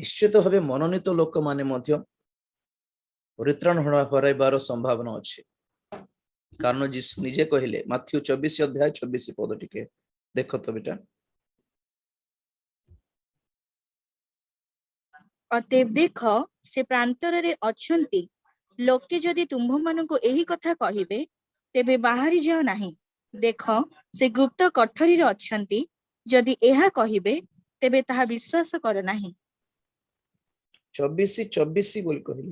निश्चित भाव मनोनीत लोक माने परित्राण हराइबार संभावना अच्छे कारण जीसु निजे कहले माथ्यू 24 अध्याय 26 पद टिके देख तो बेटा। अतएव देख से प्रांतर रे अछंती लोके जदि तुम्भ मानको एही कथा कहिबे तेबे बाहरी जाओ नाही। देख से गुप्त कठरी रे अछंती जदि एहा कहिबे तेबे ताहा विश्वास कर नाही। 24 बोल कहले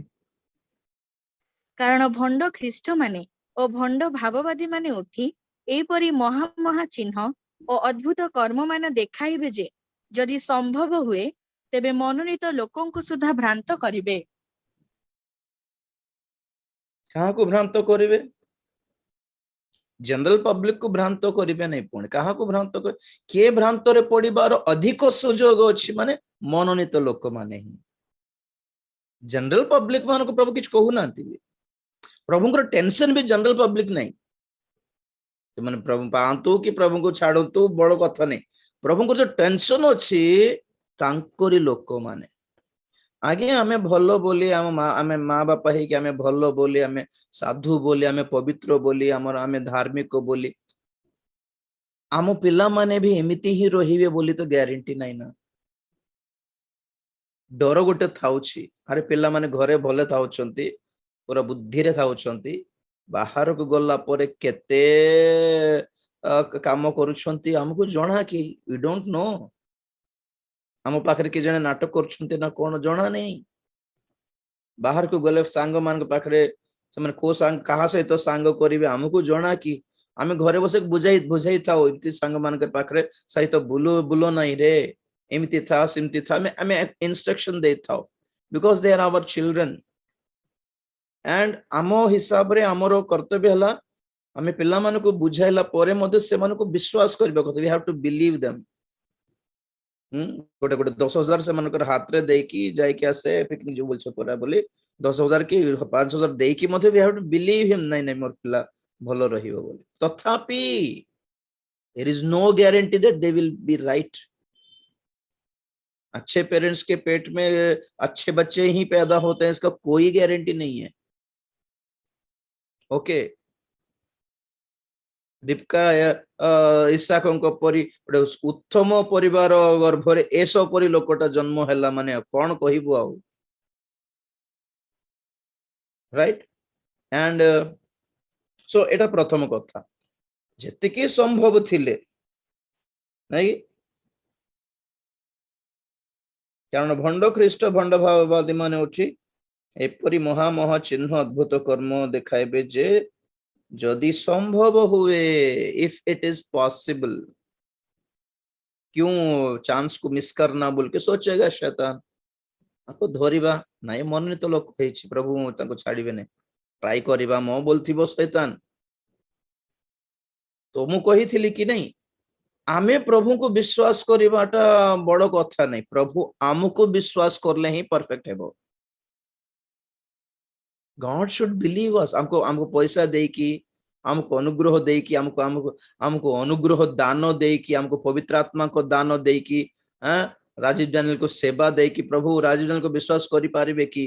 कारण भंड ख्रीष्ट माने और भंड भाववादी माने उठी एपरी महा महा चिन्ह और अद्भुत कर्म मान देखाइबे जे जदि संभव हुए तेबे मनोनीत लोकों को सुधा भ्रांत करिवे। कहा को भ्रांत करिवे? जनरल पब्लिक को भ्रांत करिवे नहीं पुणी कहा को भ्रांत कर किए भ्रांत रे पड़िबार अधिक सुजोग अछि माने मनोनीत लोक माने ही। जनरल पब्लिक मान को प्रभु किछ कहू नांती प्रभु को टेंशन भी जनरल पब्लिक नहीं से माने प्रभु पांतु कि प्रभु को छाड़तु बड़ कथा नहीं प्रभु को जो टेंशन अछि तांकोरी लोक माने आगे आमे भलो बोली आमे माँ बापा ही कि आमे भलो बोली आमे साधु बोली आमे पवित्र बोली आमे धार्मिक बोली आम पिला माने भी एमिति ही रहिबे बोली तो ग्यारंटी नहीं ना। डर गोटे थाउछि अरे पिला माने घरे भले थाउछंती पूरा बुद्धि रे थाउछंती बाहर को गला परे केते काम करूछंती हमको जणा कि वी डोंट नो आम पाखरे कि जने नाटक करूछंती ना कोन जणा नहीं। बाहर को गले सांग मान पाखरे से को सांग कहा सहित सांग करिवे हमको जणा कि आमे घरे बसे बुझाई बुझाई थाओ इति सांग मान के पाखरे सहित बुलो बुलो नहीं रे एमिति था सिमति था हमें इंस्ट्रक्शन दे थाओ because they are our children and आमो हिसाब रे आमरो कर्तव्य हला आमे पिला मान को बुझाइला परे मध्ये से मान को विश्वास करबे कथा we have to believe them. गोटे गोटे 10,000 से मानकर हाथ रे देकी जाय के आसे पिकनिक जो बोलछ परा बोली 10,000 की 5,000 देकी मध्ये we have to believe him नहीं नहीं मोर पिला भलो रहिबो बोली तथापि there is no guarantee that they will be right. अच्छे पेरेंट्स के पेट में अच्छे बच्चे ही पैदा होते हैं इसका कोई गारंटी नहीं है। ओके रिबका इसाकଙ୍କ परी उत्तम परिवार गर्भरे एसो परी लोकटा जन्म हैला माने कोन कहिबो आउ राइट एंड सो एटा प्रथम कथा जतिकी संभव थिले नहीं कारण भंड ख्रीष्ट भंड भाववादी माने उठी एपरी महा महा चिन्ह अद्भुत कर्म देखाइबे जे जदि संभव हुए इफ इट इज पॉसिबल क्यों चांस को मिस करना बोल के सोचेगा शैतान आपको धरिबा नहीं मन तो लोक होइछि प्रभु ताको छाड़ीबे नहीं ट्राई करिबा मो बोलथिबो शैतान तो मु कहिथिली कि नहीं आमे प्रभु को विश्वास करिबाटा बड़ कथा नहीं प्रभु आमको विश्वास करले ही परफेक्ट हेबो। God should believe us हमको पैसा दे कि हमको अनुग्रह दे कि हमको हमको हमको अनुग्रह दान दे कि हमको पवित्र आत्मा को दान दे कि राजीव डैनियल को सेवा दे कि प्रभु राजीव डैनियल को विश्वास करि पारिबे कि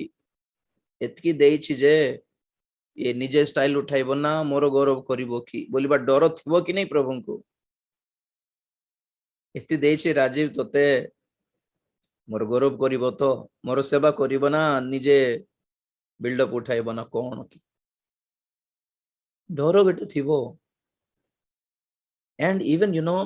एतकी देछि जे ये निजे स्टाइल उठाइबो ना मोर गौरव करिवो कि बोलिबा डर थिबो कि नहीं प्रभु को एति देछि राजीव तोते मोर गौरव करिवो तो मोर सेवा करिवो ना निजे बिल्डअप उठाइबो ना कोन कि डर गोटे थिबो। एंड इवन यू नो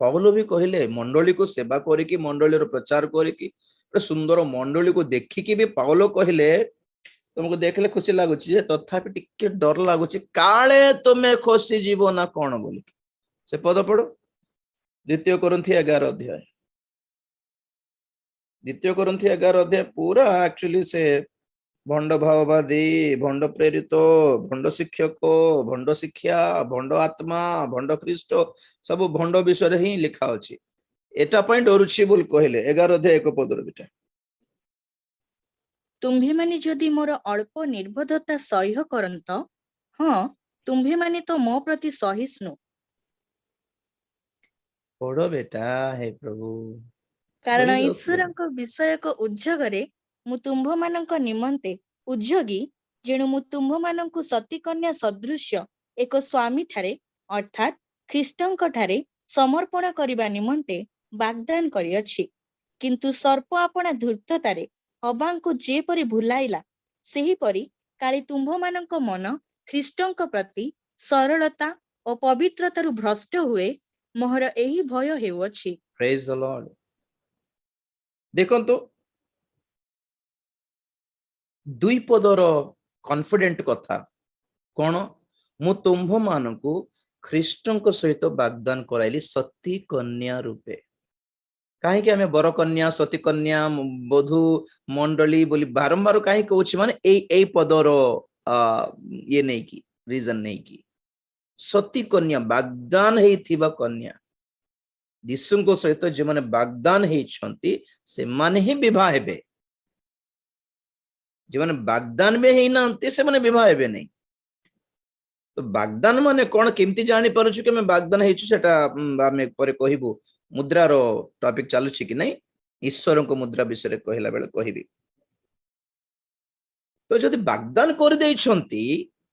पौलो भी कहले मंडली को सेवा करिकी मंडली रो प्रचार करिकी सुंदर मंडली को देखिकी भी पौलो कहले तुमको देखले खुशी लागुची जे तथापि टिके डर लागुची काले तुमे खोसी जीवो ना कोन बोली से पद पढ़ो द्वितीय कोरिन्थी 11 अध्याय द्वितीय कोरिन्थी 11 अध्याय पूरा एक्चुअली से भंड भाववादी भंड प्रेरित भंड शिक्षक भंड शिक्षा भंड आत्मा भंड ख्रीष्ट सब भंड विषय ही लिखा अछि एटा पॉइंट डरुछि बोल कहले 11 अध्याय 1 पद बिटा तुम्भे माने जदि मोर अल्प निर्बोधता सह्य करंत हाँ तुम्भे माने तो मो प्रति सहिष्णु पढ़ो बेटा हे प्रभु କାରଣ Praise the Lord. ଈଶ୍ୱରଙ୍କ ବିଷୟକ ଉଦ୍ଯୋଗରେ ମୁଁ ତୁମ୍ଭମାନଙ୍କ ନିମନ୍ତେ ଉଦ୍ଯୋଗୀ, ଯେଣୁ ମୁଁ ତୁମ୍ଭମାନଙ୍କୁ ସତୀକନ୍ୟା ସଦୃଶ୍ୟ ଏକ ସ୍ୱାମୀ ଠାରେ ଅର୍ଥାତ୍ ଖ୍ରୀଷ୍ଟଙ୍କ ଠାରେ ସମର୍ପଣ କରିବା ନିମନ୍ତେ ବାଗଦାନ କରିଅଛି। କିନ୍ତୁ ସର୍ପ ଆପଣା ଧୂର୍ତ୍ତତାରେ ହବାଙ୍କୁ ଯେପରି ଭୁଲାଇଲା, ସେହିପରି କାଳେ ତୁମ୍ଭମାନଙ୍କ ମନ ଖ୍ରୀଷ୍ଟଙ୍କ ପ୍ରତି ସରଳତା ଓ ପବିତ୍ରତାରୁ ଭ୍ରଷ୍ଟ ହୁଏ, ମୋର ଏହି ଭୟ ହେଉଅଛି। Praise the Lord. ଦେଖନ୍ତୁ ଦୁଇ ପଦର କନଫିଡେଣ୍ଟ କଥା କଣ? ମୁଁ ତୁମ୍ଭମାନଙ୍କୁ ଖ୍ରୀଷ୍ଟଙ୍କ ସହିତ ବାଗଦାନ କରାଇଲି ସତୀ କନ୍ୟା ରୂପେ। କାହିଁକି ଆମେ ବରକନ୍ୟା, ସତୀ କନ୍ୟା, ବଧୂ ମଣ୍ଡଳୀ ବୋଲି ବାରମ୍ବାର କାହିଁକି କହୁଛି? ମାନେ ଏଇ ପଦର ଇଏ ନେଇକି, ରିଜନ ନେଇକି, ସତୀ କନ୍ୟା ବାଗଦାନ ହେଇଥିବା କନ୍ୟା, ଯୀଶୁଙ୍କ ସହିତ ଯେଉଁମାନେ ବାଗଦାନ ହେଇଛନ୍ତି ସେମାନେ ହିଁ ବିବାହ ହେବେ। ଯେଉଁମାନେ ବାଗଦାନ ବି ହେଇନାହାନ୍ତି ସେମାନେ ବିବାହ ହେବେ ନାହିଁ। ତ ବାଗଦାନ ମାନେ କଣ, କେମିତି ଜାଣିପାରୁଛୁ କି ଆମେ ବାଗଦାନ ହେଇଛୁ? ସେଟା ଆମେ ପରେ କହିବୁ। ମୁଦ୍ରାର ଟପିକ ଚାଲୁଛି କି ନାଇଁ, ଈଶ୍ୱରଙ୍କ ମୁଦ୍ରା ବିଷୟରେ କହିଲା ବେଳେ କହିବି। ତ ଯଦି ବାଗଦାନ କରିଦେଇଛନ୍ତି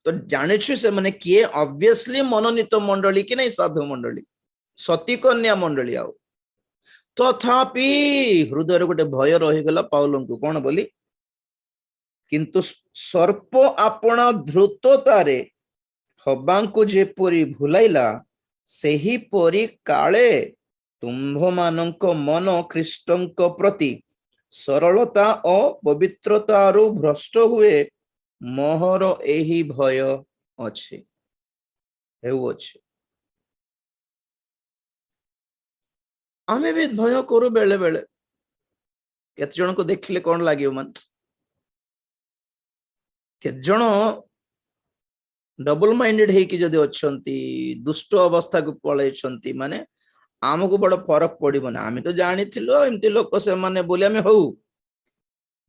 ତ ଜାଣିଛୁ ସେମାନେ କିଏ? ଅବଭିୟସଲି ମନୋନୀତ ମଣ୍ଡଳୀ କି ନାଇଁ, ସାଧୁ ମଣ୍ଡଳୀ, ସତୀ କନ୍ୟା ମଣ୍ଡଳୀ। ଆଉ ତଥାପି ହୃଦୟରେ ଗୋଟେ ଭୟ ରହିଗଲା ପାଉଲଙ୍କୁ, କଣ ବୋଲି? କିନ୍ତୁ ସର୍ପ ଆପଣା ଧୃତତାରେ ହବାଙ୍କୁ ଯେପରି ଭୁଲାଇଲା, ସେହିପରି କାଳେ ତୁମ୍ଭମାନଙ୍କ ମନ ଖ୍ରୀଷ୍ଟଙ୍କ ପ୍ରତି ସରଳତା ଓ ପବିତ୍ରତାରୁ ଭ୍ରଷ୍ଟ ହୁଏ, ମୋହର ଏହି ଭୟ ଅଛି, ହେଉଅଛି। ଆମେ ବି ଭୟ କରୁ ବେଳେ ବେଳେ। କେତେ ଜଣଙ୍କୁ ଦେଖିଲେ କଣ ଲାଗିବ? ମାନେ କେତେ ଜଣ ଡବଲ ମାଇଣ୍ଡେଡ ହେଇକି ଯଦି ଅଛନ୍ତି, ଦୁଷ୍ଟ ଅବସ୍ଥାକୁ ପଳେଇଛନ୍ତି, ମାନେ ଆମକୁ ବଡ ଫରକ ପଡିବନି। ଆମେ ତ ଜାଣିଥିଲୁ ଏମିତି ଲୋକ ସେମାନେ ବୋଲି ଆମେ ହଉ।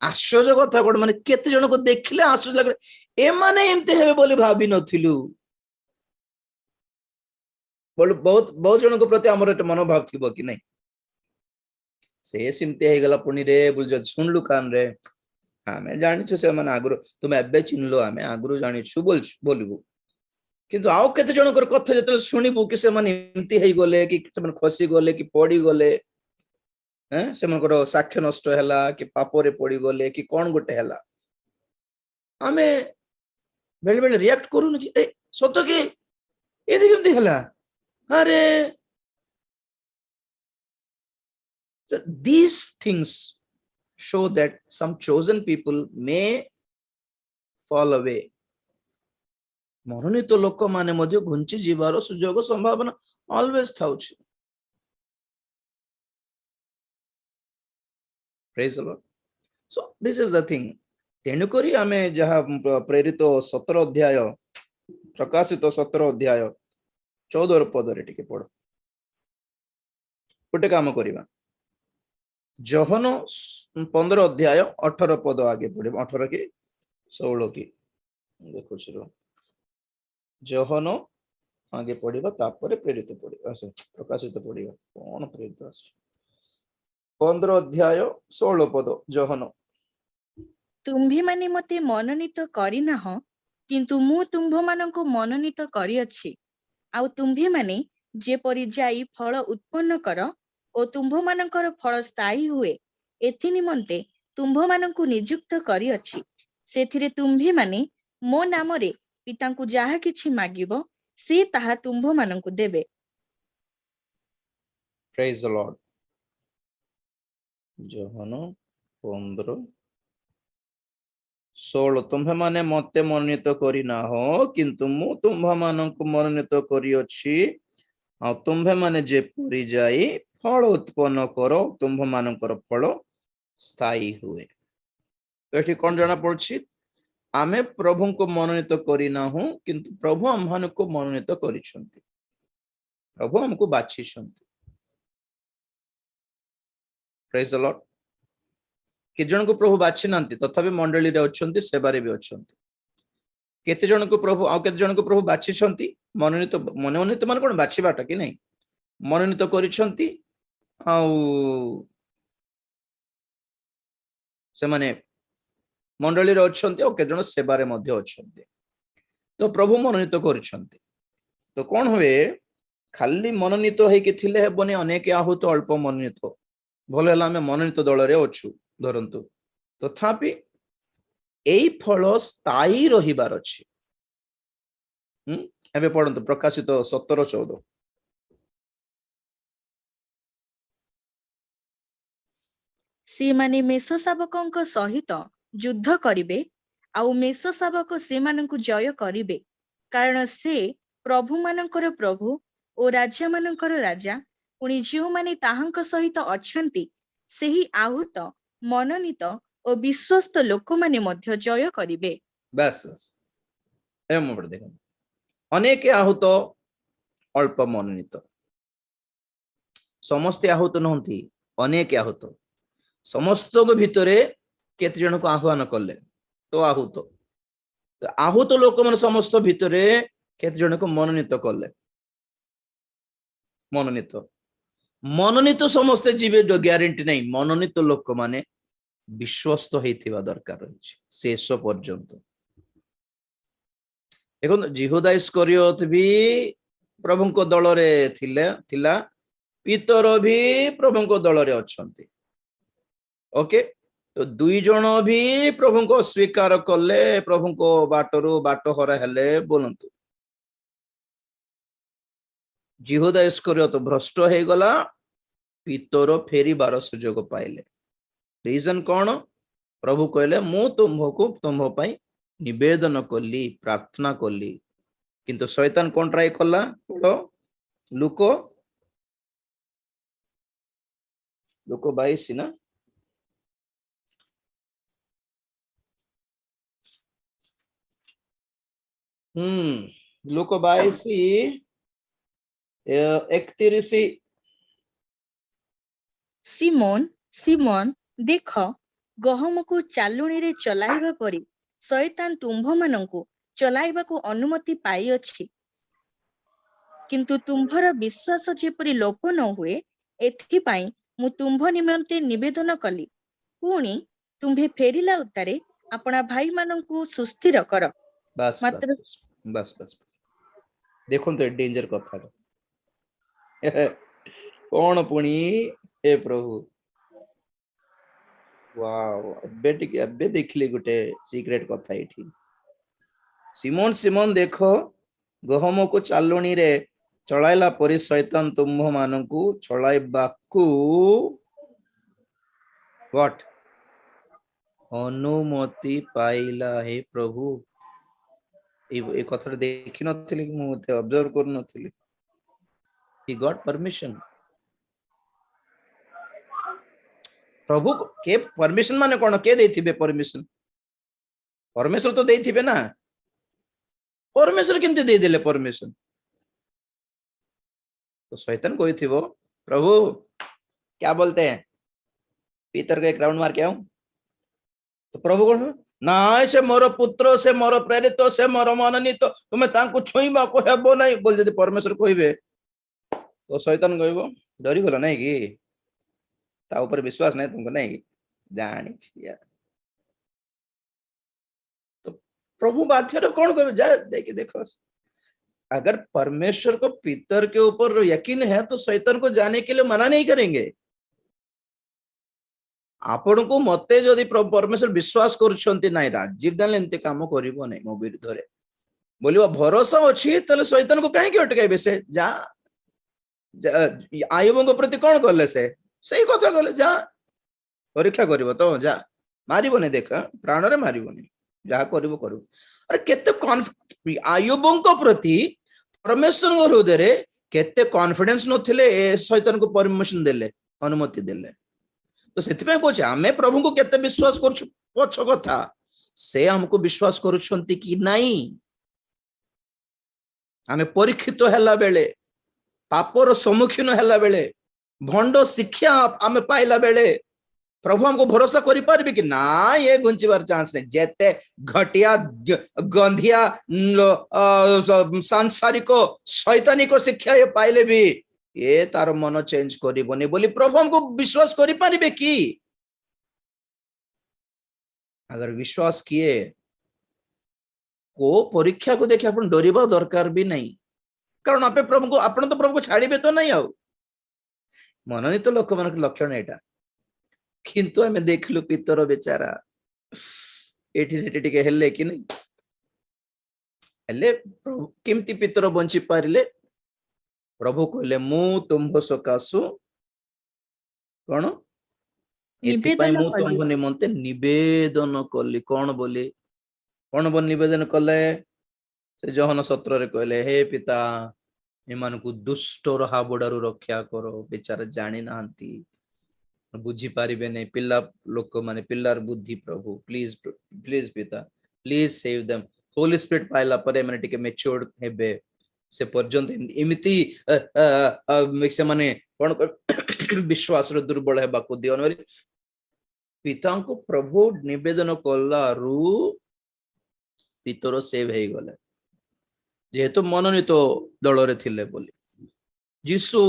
ଆଶ୍ଚର୍ଯ୍ୟ କଥା କଣ, ମାନେ କେତେ ଜଣଙ୍କୁ ଦେଖିଲେ ଆଶ୍ଚର୍ଯ୍ୟ ଲାଗେ, ଏମାନେ ଏମିତି ହେବେ ବୋଲି ଭାବି ନଥିଲୁ। ବହୁତ ବହୁତ ଜଣଙ୍କ ପ୍ରତି ଆମର ଏତେ ମନୋଭାବ ଥିବ କି ନାଇଁ? ସେ ସେମିତି ହେଇଗଲା ପୁଣି ରେ ବୁଝ, ଶୁଣିଲୁ କାନରେ, ଆମେ ଜାଣିଛୁ ସେମାନେ ଆଗରୁ, ତୁମେ ଏବେ ଚିହ୍ନିଲ, ଆମେ ଆଗରୁ ଜାଣିଛୁ ବୋଲିବୁ। କିନ୍ତୁ ଆଉ କେତେ ଜଣଙ୍କର କଥା ଯେତେବେଳେ ଶୁଣିବୁ କି ସେମାନେ ଏମିତି ହେଇଗଲେ, କି ସେମାନେ ଖସିଗଲେ, କି ପଡିଗଲେ, ସେମାନଙ୍କର ସାକ୍ଷ୍ୟ ନଷ୍ଟ ହେଲା, କି ପାପରେ ପଡିଗଲେ, କି କଣ ଗୋଟେ ହେଲା, ଆମେ ବେଳେ ବେଳେ ରିଆକ୍ଟ କରୁନୁ କି ଏ ସତ କି ଏମିତି କେମିତି ହେଲା? ଆରେ these things show that some chosen people may fall away. ମନୋନୀତ ଲୋକମାନେ ମଧ୍ୟ ଘୁଞ୍ଚି ଯିବାର ସୁଯୋଗ ସମ୍ଭାବନା ଅଲୱେଜ ଥାଉଛି। Praise the Lord. So this is the thing. ତେଣୁକରି ଆମେ ଯାହା ପ୍ରେରିତ 17 ଅଧ୍ୟାୟ, ପ୍ରକାଶିତ 17 ଅଧ୍ୟାୟ 14 ପଦରେ ଟିକେ ପଢ। ଗୋଟେ କାମ କରିବା, ଯୋହନ 15 ଅଧ୍ୟାୟ 18 ପଦ ଆଗେ ପଢିବ, 18 କି 16 କି ଦେଖୁଛି ର, ଯୋହନ ଆଗେ ପଢିବା, ତାପରେ ପ୍ରେରିତ ପଢିବା, ପ୍ରକାଶିତ ପଢିବା। କଣ ପ୍ରେରିତ ଆସୁଛି? 15 ଅଧ୍ୟାୟ 16 ପଦ, ଯୋହନ। ତୁମ୍ଭେମାନେ ମତେ ମନୋନୀତ କରିନାହ, କିନ୍ତୁ ମୁଁ ତୁମ୍ଭମାନଙ୍କୁ ମନୋନୀତ କରିଅଛି। ଆଉ ତୁମ୍ଭେମାନେ ଯେପରି ଯାଇ ଫଳ ଉତ୍ପନ୍ନ କର ଓ ତୁମ୍ଭମାନଙ୍କର ଫଳ ସ୍ଥାୟୀ ହୁଏ, ଏଥି ନିମନ୍ତେ ତୁମ୍ଭମାନଙ୍କୁ ନିଯୁକ୍ତ କରିଅଛି। ସେଥିରେ ତୁମ୍ଭେମାନେ ମୋ ନାମରେ ପିତାଙ୍କୁ ଯାହା କିଛି ମାଗିବ, ସେ ତାହା ତୁମ୍ଭମାନଙ୍କୁ ଦେବେ। Praise the Lord. ଯୋହନ 15:16 ତୁମ୍ଭେମାନେ ମତେ ମନୋନୀତ କରିନାହ, କିନ୍ତୁ ମୁଁ ତୁମ୍ଭମାନଙ୍କୁ ମନୋନୀତ କରିଅଛି। ଆଉ ତୁମ୍ଭେମାନେ ଯେପରି ଯାଇ ଫଳ ଉତ୍ପନ୍ନ କର, ତୁମ୍ଭମାନଙ୍କର ଫଳ ସ୍ଥାୟୀ ହୁଏ। ଏଠି କଣ ଜଣା ପଡୁଛି? ଆମେ ପ୍ରଭୁଙ୍କୁ ମନୋନୀତ କରିନାହୁଁ, କିନ୍ତୁ ପ୍ରଭୁ ଆମମାନଙ୍କୁ ମନୋନୀତ କରିଛନ୍ତି। ପ୍ରଭୁ ଆମକୁ ବାଛିଛନ୍ତି। Praise the Lord. କେତେ ଜଣଙ୍କୁ ପ୍ରଭୁ ବାଛି ନାହାନ୍ତି, ତଥାପି ମଣ୍ଡଳୀରେ ଅଛନ୍ତି, ସେବାରେ ବି ଅଛନ୍ତି। କେତେ ଜଣଙ୍କୁ ପ୍ରଭୁ, ଆଉ କେତେ ଜଣଙ୍କୁ ପ୍ରଭୁ ବାଛିଛନ୍ତି, ମନୋନୀତ। ମନୋନୀତ ମାନେ କଣ? ବାଛିବାଟା କି ନାଇଁ, ମନୋନୀତ କରିଛନ୍ତି। ଆଉ से माने मंडली रे अछंती और केते जण सेवारे मध्ये अछंती तो प्रभु मनोनीत करछंती तो कोन हुए खाली मनोनीत होइके थिले हेबनी अनेक आहूत अल्प मनोनीत भल है आम मनोनीत दल रे अछु धरंतु तथापि एई फल स्थायी रहिबार अछि एबे पढंतु प्रकाशित 17:14 ସେମାନେ ମେଷ ଶାବକଙ୍କ ସହିତ ଯୁଦ୍ଧ କରିବେ ଆଉ ମେଷ ଶାବକ ସେମାନଙ୍କୁ ଜୟ କରିବେ କାରଣ ସେ ପ୍ରଭୁମାନଙ୍କର ପ୍ରଭୁ ଓ ରାଜାମାନଙ୍କର ରାଜା ପୁଣି ଯେଉଁମାନେ ତାହାଙ୍କ ସହିତ ଅଛନ୍ତି ସେହି ଆହୁତ ମନୋନୀତ ଓ ବିଶ୍ୱସ୍ତ ଲୋକମାନେ ମଧ୍ୟ ଜୟ କରିବେ। बस ए मोबड़ देखो अनेक आहूत अल्प मनोनीत समस्त आहूत नहंती अनेक आहूत समस्त भितरे केते जन को आह्वान कले तो आहूत लोक मन समस्त भितरे केते जन को मनोनीत कले मनोनीत मनोनीत समस्त जीवे जो ग्यारंटी नहीं मनोनीत लोक माने विश्वस्त होइथिबा दरकार रहिछि शेष पर्यंत देखो जिहुदा इस्करियोत भी प्रभु को दल रे थिला पीतर भी प्रभु को दल रे अछंती ओके तो दुई जन भी प्रभु को स्वीकार कले प्रभु को बाटरू बाट हरा हेले बोलंतु जिहुदा इस्करियोत भ्रष्ट हे गला पीतर फेरिबार सुयोग पाइले रीजन कौन प्रभु कहले मु तुमको तुम पई निवेदन कली प्रार्थना कली किंतु शैतान कौन ट्राई कला लुक 22 ना लुक 22 31 ସିମୋନ ସିମୋନ ଦେଖ ଗହମକୁ ଚାଲୁଣିରେ ଚଲାଇବା ପରି ଶୟତାନ ତୁମ୍ଭମାନଙ୍କୁ ଚଲାଇବାକୁ ଅନୁମତି ପାଇଅଛି କିନ୍ତୁ ତୁମ୍ଭର ବିଶ୍ୱାସ ଯେପରି ଲୋପ ନ ହୁଏ ଏଥିପାଇଁ ମୁଁ ତୁମ୍ଭ ନିମନ୍ତେ ନିବେଦନ କଲି ପୁଣି ତୁମ୍ଭେ ଫେରିଲା ଉତ୍ତାରେ ଆପଣା ଭାଇମାନଙ୍କୁ ସୁସ୍ଥିର କର बस ମାତ୍ର बस बस बस बस देखो तो डेंजर कथा कौन पुणी हे प्रभु वाओ एबे देखली गोटे सीक्रेट कथा एठी सिमोन सिमोन देखो गहम को चालुणी रे चलाइला परि शैतान तुम मानकू चलाइबाकू व्हाट अनुमति पाइला हे प्रभु ए कथा देखि नथिले कि मु ऑब्जर्व कर नथिले he got permission प्रभु के परमिशन माने कोन के देथिबे परमिशन परमेश्वर तो देथिबे ना परमेश्वर केमते दे देले परमिशन तो शैतान कोइथिबो प्रभु क्या बोलते हैं पीतर को एक राउंड मार के आऊं तो प्रभु कोन ना से मोर पुत्र से मोर प्रेरित से मोर मननीत तुम्हें तांको छुईबा को हेबो नहीं बोल जदि परमेश्वर कहिबे तो शैतान कहबो डरी गलो नहीं कि ता ऊपर विश्वास नहीं तुमको नहीं जानी छिया तो प्रभु बादशाह कौन कहबे जा देखिए देखो अगर परमेश्वर को पितर के ऊपर यकीन है तो शैतान को जाने के लिए मना नहीं करेंगे आपण को मते जदि परमेश्वर विश्वास करूछंती नहीं राजीव दान एंते काम करिवो नहीं मो विरुद्ध रे बोलिबो भरोसा अछि तले शैतान को काहे के अटकाइबे से जा आयुब को प्रति कौन कले से सही कथा कले जा परीक्षा करिवो तो जा मारिबो नहीं देख प्राण रे मारिबो नहीं जा करिवो करू अरे केते आयुब को प्रति परमेश्वर हृदय रे केते कॉन्फिडेंस नथिले शैतान को परमिशन देले अनुमति देले तो सेथिपे कहछ आमे प्रभु को केते विश्वास करछु पछ कथा से हमको विश्वास करूछंती कि नहीं आमे परीक्षित हैला बेले पापर सम्मुखीन हैला बेले भंड शिक्षा आमे पाइला बेले प्रभु हमको भरोसा करि पारबे कि ना ये गुंचिबार चांस नहीं जेते घटिया गंधिया सांसारिक शैतानिक शिक्षा ये पाइले भी ये तार मन चेंज करिबोनी बोली प्रभु हमको विश्वास करि पारिबे कि अगर विश्वास किए को परीक्षा को देखि आपण डरिबा दरकार भी नहीं, कारण आपे प्रभु को आपण तो प्रभु को छाड़ीबे तो नहीं आउ मनोनीत लोक मान लक्षण एटा। किंतु आमे देखलु पितर बेचारा एठी सेठी टिके हेले कि नहीं हेले, प्रभु केमती पितर बंची पारिले, प्रभु कहले मु तुम्भ सकाशु कौन एथिपाई निवेदन मु कली तुम्भ निमंते निवेदन कली। कौन बोली कौन बोल निवेदन कले से जहन 17 रे कहले हे पिता एमान को दुष्टर हाबुडारू रक्षा करो, बेचारा जानी नांती बुझी पारिबे नहीं पिल्ला लोक माने पिल्लार बुद्धि प्रभु प्लीज प्लीज पिता please save them. Holy spirit पाइला परे माने टिके मैच्योर्ड हेबे से पर्यंत एमिति से माने कोन विश्वास रो दुर्बल हेबा को दियन पिता को प्रभु निवेदन कलारू पितर सेव हे गले जेहेतु मनोनीत दल रे थिले बोली। जीसु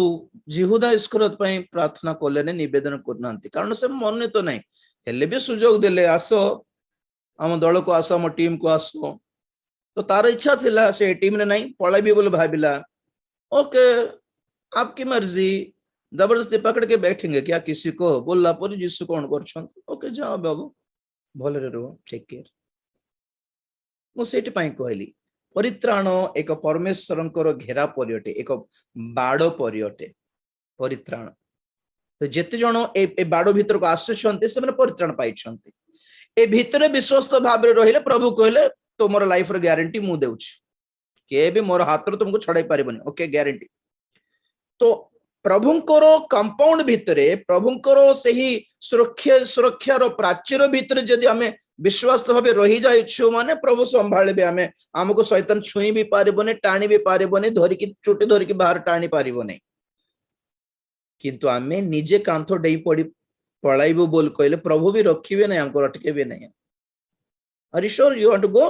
जिहुदा इस्करियोत पई प्रार्थना कले ने निवेदन करनांती कारण से मनोनीत नहीं हेले भी सुजोग देले आसो आम दल को आसो आम टीम को आसो, तो तार इच्छा थिला से टीम ने नहीं पळाइबी बोले भाबिला ओके आपकी मर्जी, जबरदस्ती पकड़ के बैठेंगे क्या किसी को बोलला पर जीसु कौन कर ओके जाओ बाबू भले रहो टेक केयर। मु सेठ पई कहली परित्राण एक परमेश्वरंकर घेरा परियटे एक बाड़ परियटे परित्राण। तो जेते जण ए बाड़ भीतर को आसुछन्ते से परित्राण पाइछन्ते ए भीतर विश्वस्त भाव रहिले प्रभु कहले तुमर लाइफ रो ग्यारंटी मु देउछि के भी मोर हाथ रो तुमको छड़ाई पारिबनी ओके ग्यारंटी। तो प्रभुंकर कंपाउंड भितरे प्रभुंकर सही सुरक्षा रो प्राचीर भितरे जदि आमे विश्वास भाव रही जाइछु माने प्रभु संभाळबे आमे हमको शैतान छुई भी पारिबने टाणी भी पारिबने धरिकी चोटी धरिकी बाहर टाणी पारिबने। किंतु आमे निजे कांथो डेई पड़ी पळाइबो बोल कहले प्रभु भी रखिबे नहीं हमको अटके भी नहीं। Are you sure you want to go?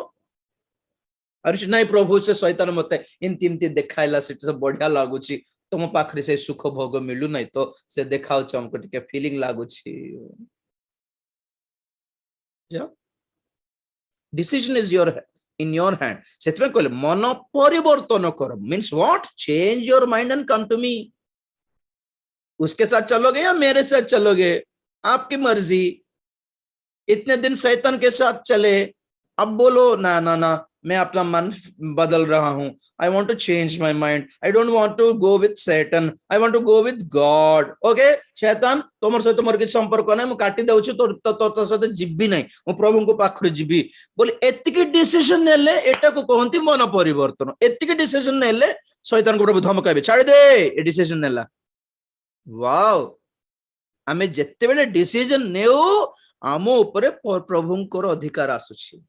अरे नहीं प्रभु से शैतान मते इनती इनती देखाइला से बढ़िया लागुची तुम पाखरे से सुख भोग मिलू नहीं तो से देखाउछ हमको टिके फीलिंग लागुची। Decision is your in your hand सेतमे कहले मन परिवर्तन कर means what change your mind and come to me. उसके साथ चलोगे या मेरे साथ चलोगे आपकी मर्जी। इतने दिन शैतान के साथ चले अब बोलो ना ना ना मैं अपना मन बदल रहा हूं I want to change my mind I don't want to go with Satan I want to go with God. Okay शैतान तुमर सहित मोर कि संपर्क नै मु काटी देउछु तो सहित जिबी नै मु प्रभु को पाखरे जिबी बोले एतिकी डिसीजन नेले एटा को कहंती मन परिवर्तन। एतिकी डिसीजन नेले शैतान को प्रभु धमकाबे छाड़ दे ए डिसीजन नेला। वाओ आमे जत्ते बेले डिसीजन नेउ आमो ऊपर प्रभुंकर अधिकार आसुछि।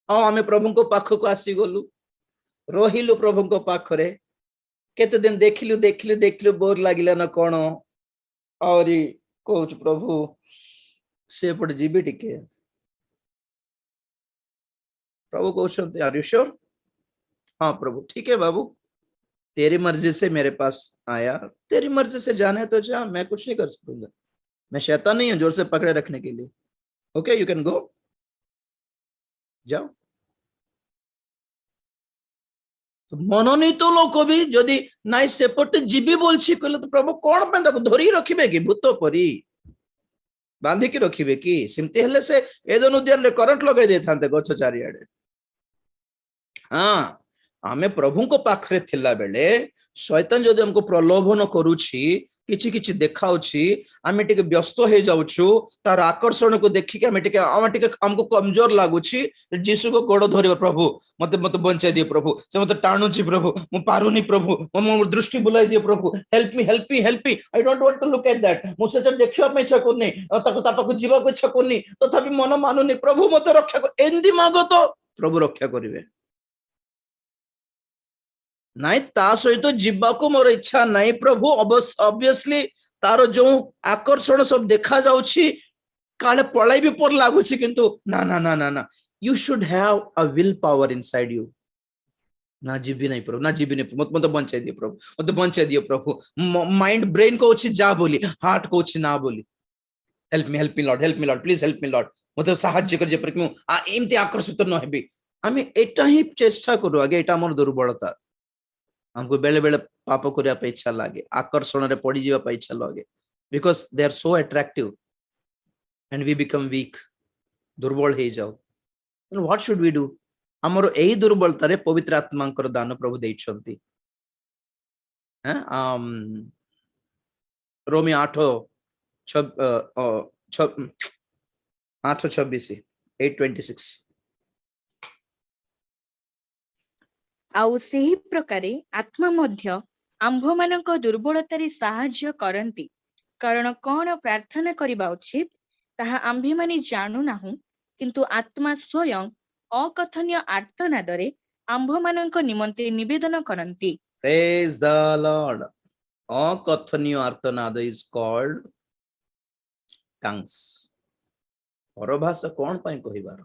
आमे प्रभु को पाख को आसी गलु रहिलु प्रभु को पाखरे केते दिन देखिलु देखिलु देखिलु बोर लागिला ना कोन और कहूच प्रभु से पट जीबी टिके प्रभु कहते आर यू श्योर? हाँ प्रभु ठीक है बाबू तेरी मर्जी से मेरे पास आया तेरी मर्जी से जाने तो जा मैं कुछ नहीं कर सकूंगा मैं शैतान नहीं हूं जोर से पकड़े रखने के लिए। ओके यू कैन गो जाओ। तो मनोनीत लोक भी जदि नाई सेपटे जीवी बोलछि कहले तो प्रभु कोन पे ताको धरि रखिबे कि भूत परी बांधी की रखिबे कि सिमते हेले से एदन उद्यान रे करंट लगाई दे थांते गछ चारियाडे। हाँ आमे प्रभु को पाखरे थिला बेले शैतान जदि हमको प्रलोभन करूछि किछि किछि देखाउछि आमे टिके व्यस्त हो जाउछु तार आकर्षण को देखि आमे टिके हमको कमजोर लागुछि जीसु को गोड़ धरिबो प्रभु मते मते बंचाई दियो प्रभु से मते टाणुछि प्रभु मु पारुनी प्रभु मो दृष्टि बुलाई दियो प्रभु help me help me help me I don't want to look at that मुसे तो देखियो पे इच्छा करनी ताको ताको जीवा को इच्छा करनी तथापि मन मानुनी प्रभु मते रक्षा कर एंदी मागो तो प्रभु रक्षा करिवे नाई ता सहित जीवा को मोर इच्छा नहीं प्रभु ऑब्वियसली तार जो आकर्षण सब देखा जाउछि काले पळाई भी पर लागुछि किंतु ना ना ना ना ना you should have a will power inside you ना जीवी नहीं प्रभु ना जीवी नहीं मत बंचाई दियो प्रभु मत बंचाई दियो प्रभु माइंड ब्रेन को अछि जा बोली हार्ट को अछि ना बोली help me Lord please help me Lord मते साहाय्य कर जेपर कि एमती आकर्षित न हेबी आमे एटा ही चेष्टा करू आगे एटा हमर दुर्बलता हमको बेले बेले पाप करिया पे इच्छा लागे आकर्षण रे पड़ी जीवा पे इच्छा लागे because they are so attractive and we become weak दुर्बल हे जाओ व्हाट शुड वी डू हमर एही दुर्बलता रे पवित्र आत्मांकर दान प्रभु दैछंती हैं रोमी 8:26 8:26 ଆଉ ସେହି ପ୍ରକାରେ ଆତ୍ମା ମଧ୍ୟ ଆମ୍ଭମାନଙ୍କ ଦୁର୍ବଳତାରେ ସାହାଯ୍ୟ କରନ୍ତି କାରଣ କଣ ପ୍ରାର୍ଥନା କରିବା ଉଚିତ ତାହା ଆମ୍ଭେମାନେ ଜାଣୁନାହୁଁ କିନ୍ତୁ ଆତ୍ମା ସ୍ୱୟଂ ଅକଥନୀୟ ଆର୍ତ୍ତନାଦରେ ଆମ୍ଭମାନଙ୍କ ନିମନ୍ତେ ନିବେଦନ କରନ୍ତି। Praise the Lord. ଅକଥନୀୟ ଆର୍ତ୍ତନାଦ is called tongues. ପରଭାଷା କଣ ପାଇଁ କହିବାର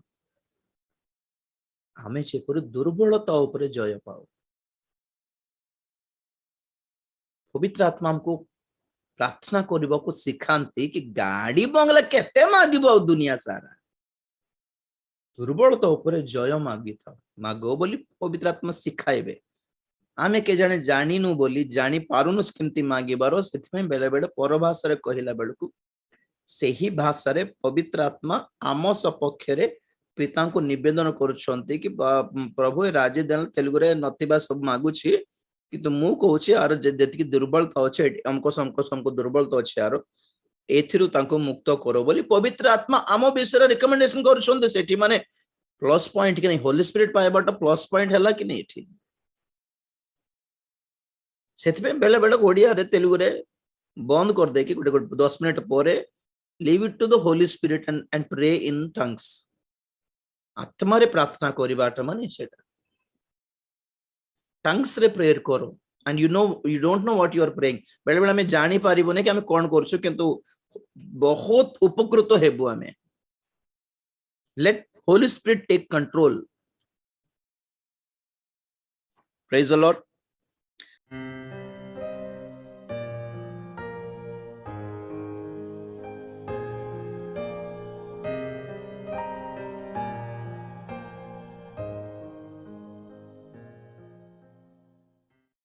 ଆମେ ଯେପରି ଦୁର୍ବଳତା ଉପରେ ଜୟ ପାଉ ପବିତ୍ର ଆତ୍ମା ଆମକୁ ପ୍ରାର୍ଥନା କରିବାକୁ ଶିଖାନ୍ତି କି ଗାଡି ବଙ୍ଗଲା କେତେ ମାଗିବ ଆଉ ଦୁନିଆ ସାରା ଦୁର୍ବଳତା ଉପରେ ଜୟ ମାଗିଥାଉ ମାଗ ବୋଲି ପବିତ୍ର ଆତ୍ମା ଶିଖାଇବେ ଆମେ କେ ଜାଣେ ଜାଣିନୁ ବୋଲି ଜାଣି ପାରୁନୁ କେମିତି ମାଗିବାର ସେଥିପାଇଁ ବେଳେ ବେଳେ ପରଭାଷାରେ କହିଲା ବେଳକୁ ସେହି ଭାଷାରେ ପବିତ୍ର ଆତ୍ମା ଆମ ସପକ୍ଷରେ ପିତାଙ୍କୁ ନିବେଦନ କରୁଛନ୍ତି କି ପ୍ରଭୁ ରାଜି ଦେଲ ତେଲୁଗୁରେ ନଥିବା ସବୁ ମାଗୁଛି କିନ୍ତୁ ମୁଁ କହୁଛି ଆର ଯେତିକି ଦୁର୍ବଳତା ଅଛି ଆମକୁ ଦୁର୍ବଳତା ଅଛି ଆର ଏଥିରୁ ତାଙ୍କୁ ମୁକ୍ତ କର ବୋଲି ପବିତ୍ର ଆତ୍ମା ଆମ ବିଷୟରେ ରିକମେଣ୍ଡେସନ କରୁଛନ୍ତି ସେଠି ମାନେ ପ୍ଲସ ପଏଣ୍ଟ କି ନାହିଁ ହୋଲି ସ୍ପିରିଟ ପାଇବାଟା ପ୍ଲସ ପଏଣ୍ଟ ହେଲା କି ନାହିଁ ଏଠି ସେଥିପାଇଁ ବେଳେ ବେଳେ ଓଡିଆରେ ତେଲୁଗୁରେ ବନ୍ଦ କରିଦେଇକି ଗୋଟେ 10 ମିନିଟ ପରେ leave it to the holy spirit and pray in tongues ଆତ୍ମାରେ ପ୍ରାର୍ଥନା କରିବାଟା ମାନେ ସେଟା tongues ରେ ପ୍ରେୟର କର and you don't know what you are praying ବେଳେ ବେଳେ ଆମେ ଜାଣି ପାରିବୁନି କି ଆମେ କଣ କରୁଛୁ କିନ୍ତୁ ବହୁତ ଉପକୃତ ହେବୁ ଆମେ let holy spirit take control praise the lord